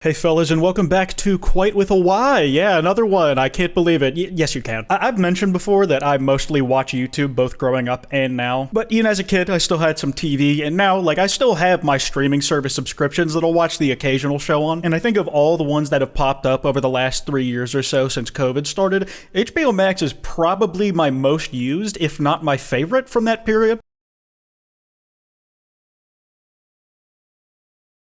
Hey fellas, and welcome back to Quite with a Y. Yeah, another one. I can't believe it. Yes, you can. I've mentioned before that I mostly watch YouTube, both growing up and now. But even as a kid, I still had some TV, and now, I still have my streaming service subscriptions that I'll watch the occasional show on. And I think of all the ones that have popped up over the last 3 years or so since COVID started, HBO Max is probably my most used, if not my favorite, from that period.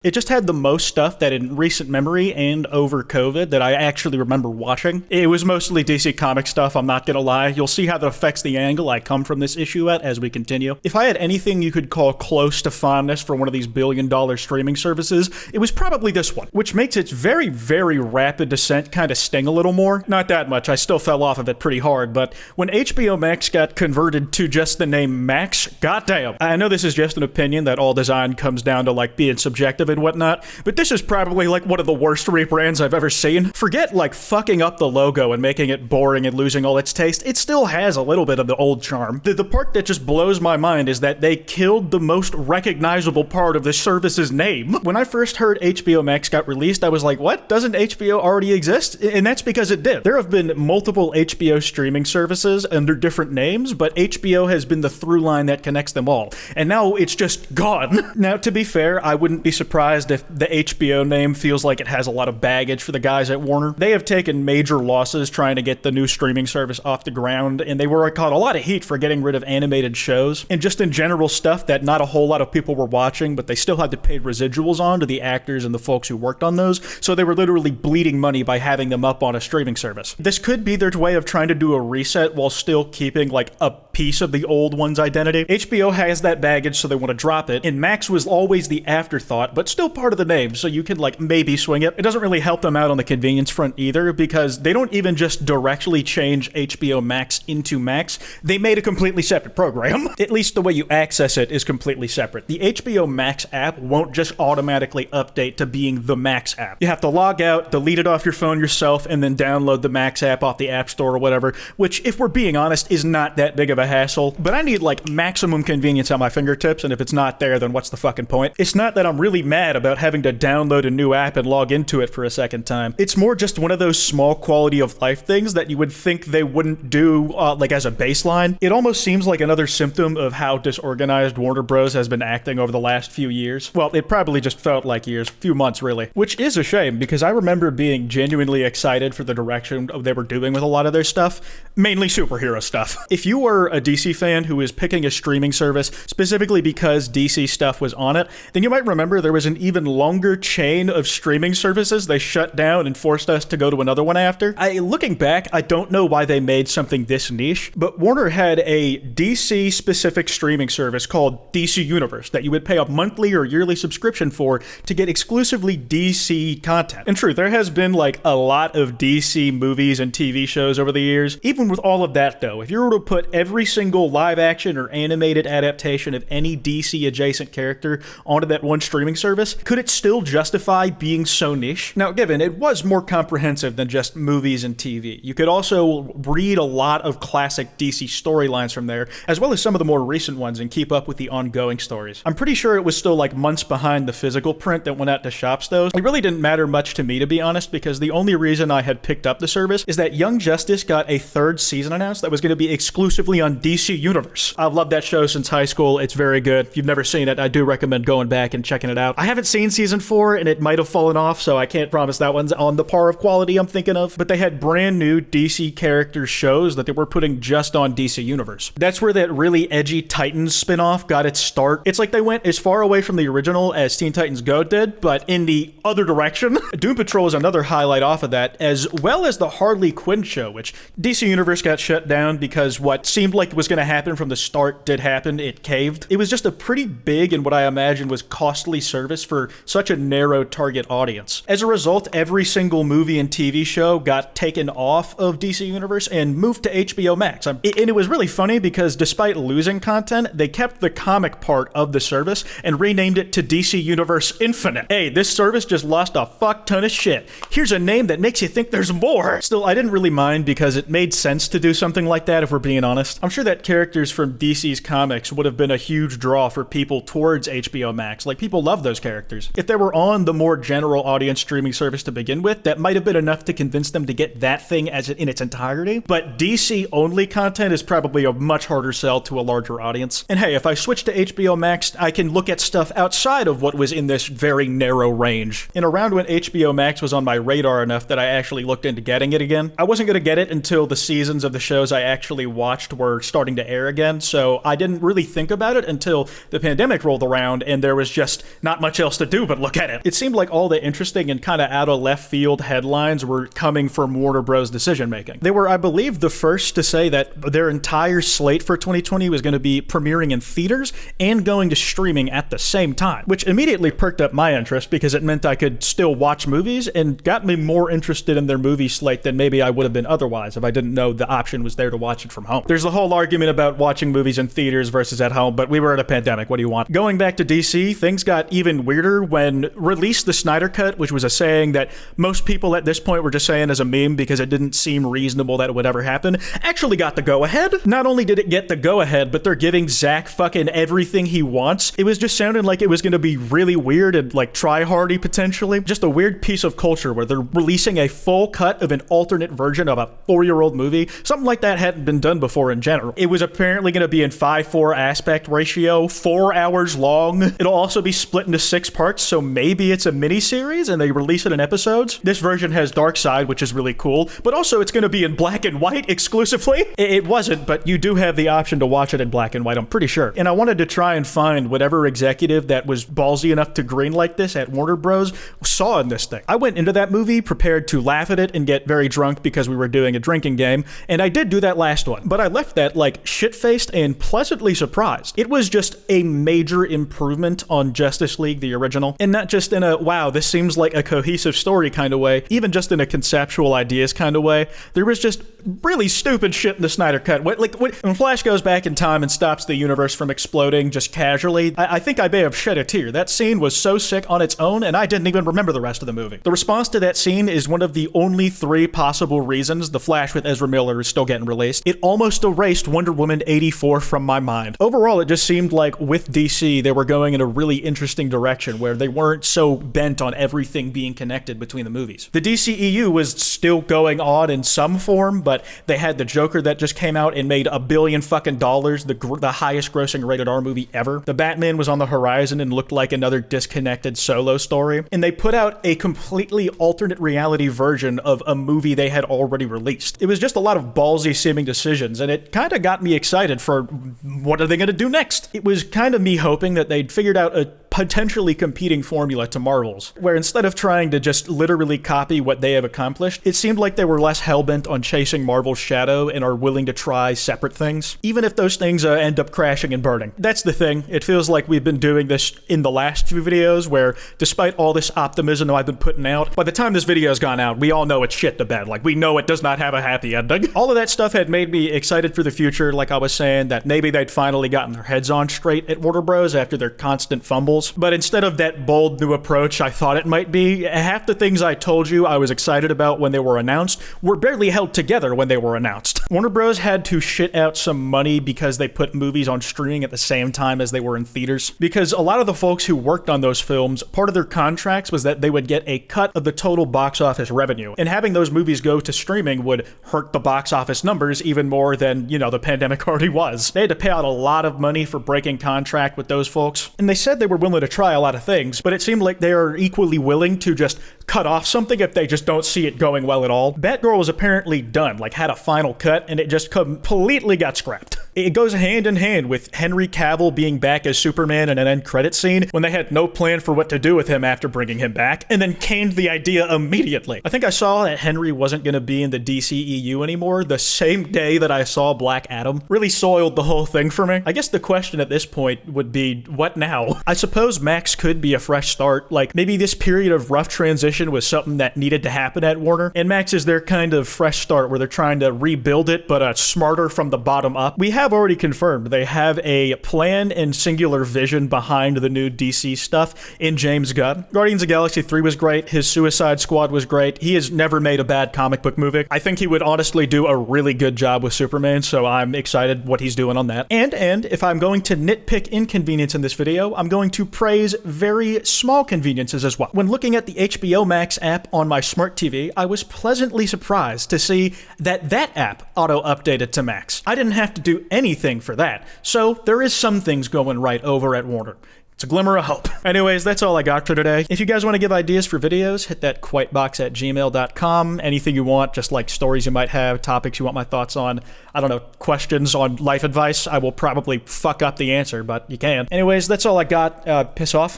It just had the most stuff that in recent memory and over COVID that I actually remember watching. It was mostly DC comic stuff, I'm not gonna lie. You'll see how that affects the angle I come from this issue at as we continue. If I had anything you could call close to fondness for one of these billion-dollar streaming services, it was probably this one, which makes its very, very rapid descent kind of sting a little more. Not that much, I still fell off of it pretty hard, but when HBO Max got converted to just the name Max, goddamn. I know this is just an opinion that all design comes down to being subjective and whatnot, but this is probably one of the worst rebrands I've ever seen. Forget fucking up the logo and making it boring and losing all its taste. It still has a little bit of the old charm. The part that just blows my mind is that they killed the most recognizable part of the service's name. When I first heard HBO Max got released, I was like, what? Doesn't HBO already exist? And that's because it did. There have been multiple HBO streaming services under different names, but HBO has been the through line that connects them all. And now it's just gone. Now, to be fair, I wouldn't be surprised if the HBO name feels like it has a lot of baggage for the guys at Warner. They have taken major losses trying to get the new streaming service off the ground, and they were caught a lot of heat for getting rid of animated shows, and just in general stuff that not a whole lot of people were watching, but they still had to pay residuals on to the actors and the folks who worked on those, so they were literally bleeding money by having them up on a streaming service. This could be their way of trying to do a reset while still keeping a piece of the old one's identity. HBO has that baggage, so they want to drop it, and Max was always the afterthought, but still part of the name, so you could maybe swing it. It doesn't really help them out on the convenience front either, because they don't even just directly change HBO Max into Max. They made a completely separate program. At least the way you access it is completely separate. The HBO Max app won't just automatically update to being the Max app. You have to log out, delete it off your phone yourself, and then download the Max app off the App Store or whatever, which, if we're being honest, is not that big of a hassle. But I need maximum convenience at my fingertips, and if it's not there, then what's the fucking point? It's not that I'm really mad about having to download a new app and log into it for a second time. It's more just one of those small quality of life things that you would think they wouldn't do as a baseline. It almost seems like another symptom of how disorganized Warner Bros. Has been acting over the last few years. Well, it probably just felt like years, few months really, which is a shame because I remember being genuinely excited for the direction they were doing with a lot of their stuff, mainly superhero stuff. If you were a DC fan who is picking a streaming service specifically because DC stuff was on it, then you might remember there was an even longer chain of streaming services they shut down and forced us to go to another one after. Looking back, I don't know why they made something this niche, but Warner had a DC-specific streaming service called DC Universe that you would pay a monthly or yearly subscription for to get exclusively DC content. And true, there has been a lot of DC movies and TV shows over the years. Even with all of that though, if you were to put every single live-action or animated adaptation of any DC-adjacent character onto that one streaming service, could it still justify being so niche? Now, given it was more comprehensive than just movies and TV, you could also read a lot of classic DC storylines from there, as well as some of the more recent ones, and keep up with the ongoing stories. I'm pretty sure it was still months behind the physical print that went out to shops though. It really didn't matter much to me, to be honest, because the only reason I had picked up the service is that Young Justice got a third season announced that was going to be exclusively on DC Universe. I've loved that show since high school. It's very good. If you've never seen it, I do recommend going back and checking it out. I haven't seen season 4, and it might have fallen off, so I can't promise that one's on the par of quality I'm thinking of, but they had brand new DC character shows that they were putting just on DC Universe. That's where that really edgy Titans spinoff got its start. It's like they went as far away from the original as Teen Titans Go did, but in the other direction. Doom Patrol is another highlight off of that, as well as the Harley Quinn show, which DC Universe got shut down because what seemed like was going to happen from the start did happen. It caved. It was just a pretty big and what I imagine was costly service for such a narrow target audience. As a result, every single movie and TV show got taken off of DC Universe and moved to HBO Max. And it was really funny because despite losing content, they kept the comic part of the service and renamed it to DC Universe Infinite. Hey, this service just lost a fuck ton of shit. Here's a name that makes you think there's more. Still, I didn't really mind because it made sense to do something like that if we're being honest. I'm sure that characters from DC's comics would have been a huge draw for people towards HBO Max. People love those characters. If they were on the more general audience streaming service to begin with, that might have been enough to convince them to get that thing as in its entirety, but DC-only content is probably a much harder sell to a larger audience. And hey, if I switch to HBO Max, I can look at stuff outside of what was in this very narrow range. And around when HBO Max was on my radar enough that I actually looked into getting it again, I wasn't going to get it until the seasons of the shows I actually watched were starting to air again, so I didn't really think about it until the pandemic rolled around and there was just not much else to do but look at it. It seemed like all the interesting and kind of out of left field headlines were coming from Warner Bros. Decision making. They were, I believe, the first to say that their entire slate for 2020 was going to be premiering in theaters and going to streaming at the same time, which immediately perked up my interest because it meant I could still watch movies and got me more interested in their movie slate than maybe I would have been otherwise if I didn't know the option was there to watch it from home. There's a whole argument about watching movies in theaters versus at home, but we were in a pandemic. What do you want? Going back to DC, things got even weirder when released the Snyder Cut, which was a saying that most people at this point were just saying as a meme because it didn't seem reasonable that it would ever happen, actually got the go-ahead. Not only did it get the go-ahead, but they're giving Zack fucking everything he wants. It was just sounding like it was going to be really weird and like try-hardy potentially. Just a weird piece of culture where they're releasing a full cut of an alternate version of a 4-year-old movie. Something like that hadn't been done before in general. It was apparently going to be in 5:4 aspect ratio, 4 hours long. It'll also be split into 6 parts, so maybe it's a miniseries and they release it in episodes. This version has Darkseid, which is really cool, but also it's going to be in black and white exclusively. It wasn't, but you do have the option to watch it in black and white, I'm pretty sure. And I wanted to try and find whatever executive that was ballsy enough to greenlight this at Warner Bros. Saw in this thing. I went into that movie prepared to laugh at it and get very drunk because we were doing a drinking game, and I did do that last one, but I left that like shit-faced and pleasantly surprised. It was just a major improvement on Justice League, the original, and not just in a, wow, this seems like a cohesive story kind of way, even just in a conceptual ideas kind of way. There was just really stupid shit in the Snyder Cut. When Flash goes back in time and stops the universe from exploding just casually, I think I may have shed a tear. That scene was so sick on its own, and I didn't even remember the rest of the movie. The response to that scene is one of the only 3 possible reasons The Flash with Ezra Miller is still getting released. It almost erased Wonder Woman 84 from my mind. Overall, it just seemed like with DC, they were going in a really interesting direction where they weren't so bent on everything being connected between the movies. The DCEU was still going on in some form, but they had the Joker that just came out and made $1 billion fucking dollars, the highest grossing rated R movie ever. The Batman was on the horizon and looked like another disconnected solo story. And they put out a completely alternate reality version of a movie they had already released. It was just a lot of ballsy seeming decisions, and it kind of got me excited for what are they going to do next. It was kind of me hoping that they'd figured out a potentially competing formula to Marvel's, where instead of trying to just literally copy what they have accomplished, it seemed like they were less hellbent on chasing Marvel's shadow and are willing to try separate things, even if those things end up crashing and burning. That's the thing. It feels like we've been doing this in the last few videos, where despite all this optimism I've been putting out, by the time this video's gone out, we all know it's shit the bed. Like, we know it does not have a happy ending. All of that stuff had made me excited for the future, like I was saying, that maybe they'd finally gotten their heads on straight at Warner Bros. After their constant fumbles. But instead of that bold new approach I thought it might be, half the things I told you I was excited about when they were announced were barely held together when they were announced. Warner Bros. Had to shit out some money because they put movies on streaming at the same time as they were in theaters. Because a lot of the folks who worked on those films, part of their contracts was that they would get a cut of the total box office revenue. And having those movies go to streaming would hurt the box office numbers even more than, the pandemic already was. They had to pay out a lot of money for breaking contract with those folks. And they said they were willing to try a lot of things, but it seemed like they are equally willing to just cut off something if they just don't see it going well at all. Batgirl was apparently done, had a final cut, and it just completely got scrapped. It goes hand in hand with Henry Cavill being back as Superman in an end credit scene when they had no plan for what to do with him after bringing him back, and then canned the idea immediately. I think I saw that Henry wasn't going to be in the DCEU anymore the same day that I saw Black Adam. Really soiled the whole thing for me. I guess the question at this point would be, what now? I suppose Max could be a fresh start, maybe this period of rough transition transition was something that needed to happen at Warner, and Max is their kind of fresh start where they're trying to rebuild it, but smarter from the bottom up. We have already confirmed they have a plan and singular vision behind the new DC stuff in James Gunn. Guardians of the Galaxy 3 was great. His Suicide Squad was great. He has never made a bad comic book movie. I think he would honestly do a really good job with Superman, so I'm excited what he's doing on that. And if I'm going to nitpick inconvenience in this video, I'm going to praise very small conveniences as well. When looking at the HBO Max app on my smart TV, I was pleasantly surprised to see that that app auto-updated to Max. I didn't have to do anything for that, so there is some things going right over at Warner. It's a glimmer of hope. Anyways, that's all I got for today. If you guys want to give ideas for videos, hit that kwytebox@gmail.com. Anything you want, just like stories you might have, topics you want my thoughts on, I don't know, questions on life advice. I will probably fuck up the answer, but you can. Anyways, that's all I got. Piss off.